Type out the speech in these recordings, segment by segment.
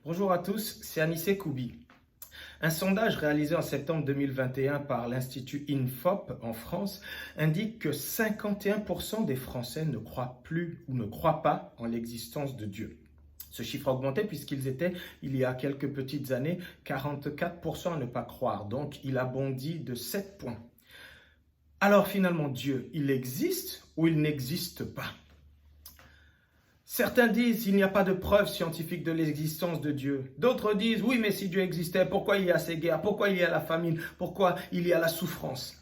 Bonjour à tous, c'est Anissé Koubi. Un sondage réalisé en septembre 2021 par l'Institut INFOP en France indique que 51% des Français ne croient plus ou ne croient pas en l'existence de Dieu. Ce chiffre a augmenté puisqu'ils étaient, il y a quelques petites années, 44% à ne pas croire. Donc, il a bondi de 7 points. Alors finalement, Dieu, il existe ou il n'existe pas? Certains disent qu'il n'y a pas de preuve scientifique de l'existence de Dieu. D'autres disent, oui, mais si Dieu existait, pourquoi il y a ces guerres? Pourquoi il y a la famine? Pourquoi il y a la souffrance?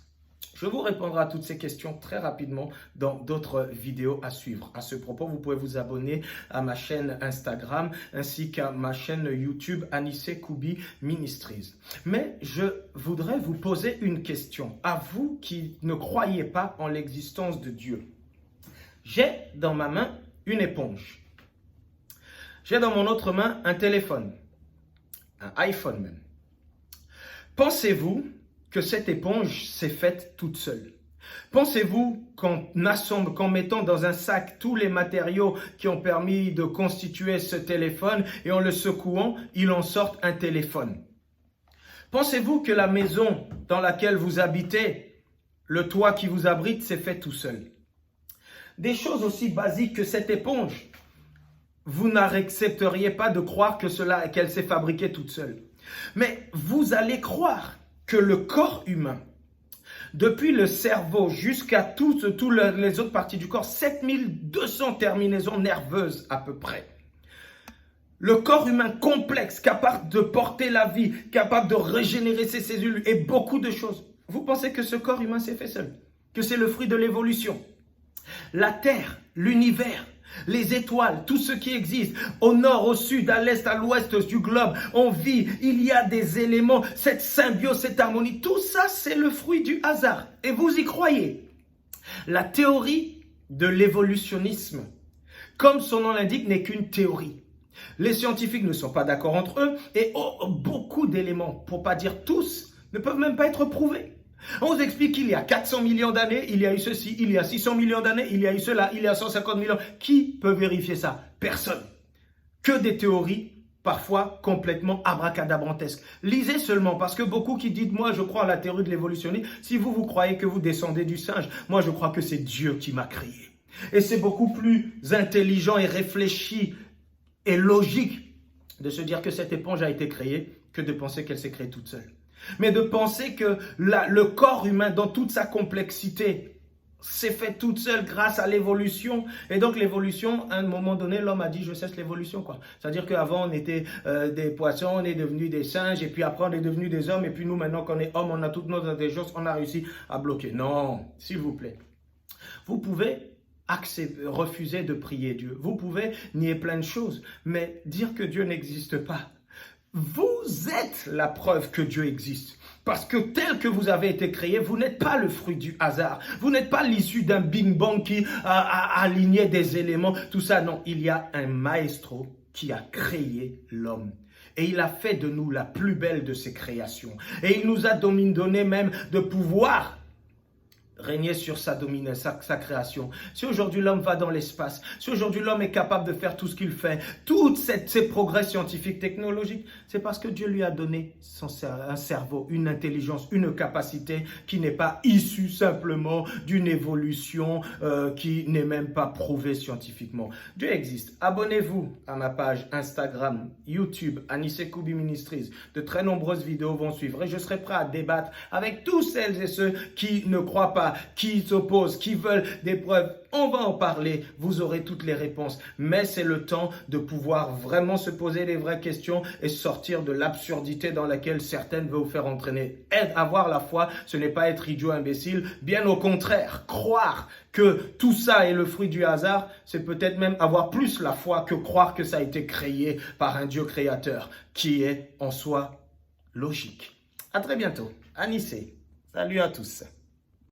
Je vous répondrai à toutes ces questions très rapidement dans d'autres vidéos à suivre. À ce propos, vous pouvez vous abonner à ma chaîne Instagram ainsi qu'à ma chaîne YouTube Anissé Koubi Ministries. Mais je voudrais vous poser une question, à vous qui ne croyez pas en l'existence de Dieu. J'ai dans ma main une éponge. J'ai dans mon autre main un téléphone, un iPhone même. Pensez-vous que cette éponge s'est faite toute seule? Pensez-vous qu'en mettant dans un sac tous les matériaux qui ont permis de constituer ce téléphone et en le secouant, il en sorte un téléphone? Pensez-vous que la maison dans laquelle vous habitez, le toit qui vous abrite, s'est fait tout seul? Des choses aussi basiques que cette éponge, vous n'accepteriez pas de croire qu'elle s'est fabriquée toute seule. Mais vous allez croire que le corps humain, depuis le cerveau jusqu'à toutes les autres parties du corps, 7200 terminaisons nerveuses à peu près. Le corps humain complexe, capable de porter la vie, capable de régénérer ses cellules et beaucoup de choses. Vous pensez que ce corps humain s'est fait seul? Que c'est le fruit de l'évolution? La Terre, l'univers, les étoiles, tout ce qui existe, au nord, au sud, à l'est, à l'ouest du globe, on vit, il y a des éléments, cette symbiose, cette harmonie, tout ça c'est le fruit du hasard. Et vous y croyez? La théorie de l'évolutionnisme, comme son nom l'indique, n'est qu'une théorie. Les scientifiques ne sont pas d'accord entre eux et beaucoup d'éléments, pour ne pas dire tous, ne peuvent même pas être prouvés. On vous explique qu'il y a 400 millions d'années, il y a eu ceci, il y a 600 millions d'années, il y a eu cela, il y a 150 millions. Qui peut vérifier ça? Personne. Que des théories, parfois complètement abracadabrantesques. Lisez seulement, parce que beaucoup qui disent, moi je crois à la théorie de l'évolutionnisme, si vous croyez que vous descendez du singe, moi je crois que c'est Dieu qui m'a créé. Et c'est beaucoup plus intelligent et réfléchi et logique de se dire que cette éponge a été créée que de penser qu'elle s'est créée toute seule. Mais de penser que le corps humain dans toute sa complexité s'est fait toute seule grâce à l'évolution. Et donc l'évolution, à un moment donné, l'homme a dit je cesse l'évolution, quoi. C'est-à-dire qu'avant on était des poissons, on est devenus des singes, et puis après on est devenus des hommes, et puis nous maintenant qu'on est hommes, on a toutes nos intelligences, on a réussi à bloquer. Non, s'il vous plaît. Vous pouvez refuser de prier Dieu. Vous pouvez nier plein de choses, mais dire que Dieu n'existe pas. Vous êtes la preuve que Dieu existe. Parce que tel que vous avez été créé, vous n'êtes pas le fruit du hasard. Vous n'êtes pas l'issue d'un Big Bang qui a aligné des éléments. Tout ça, non. Il y a un maestro qui a créé l'homme. Et il a fait de nous la plus belle de ses créations. Et il nous a donné même de pouvoir régner sur sa création. Si aujourd'hui l'homme va dans l'espace, si aujourd'hui l'homme est capable de faire tout ce qu'il fait, tous ces progrès scientifiques, technologiques, c'est parce que Dieu lui a donné un cerveau, une intelligence, une capacité qui n'est pas issue simplement d'une évolution qui n'est même pas prouvée scientifiquement. Dieu existe. Abonnez-vous à ma page Instagram, YouTube, Anissé Koubi Ministries. De très nombreuses vidéos vont suivre et je serai prêt à débattre avec tous celles et ceux qui ne croient pas, qui s'opposent, qui veulent des preuves. On va en parler, vous aurez toutes les réponses. Mais c'est le temps de pouvoir vraiment se poser les vraies questions et sortir de l'absurdité dans laquelle certaines veulent vous faire entraîner. Avoir la foi, ce n'est pas être idiot, imbécile. Bien au contraire, croire que tout ça est le fruit du hasard, c'est peut-être même avoir plus la foi que croire que ça a été créé par un Dieu créateur qui est en soi logique. À très bientôt. Anissé. Salut à tous.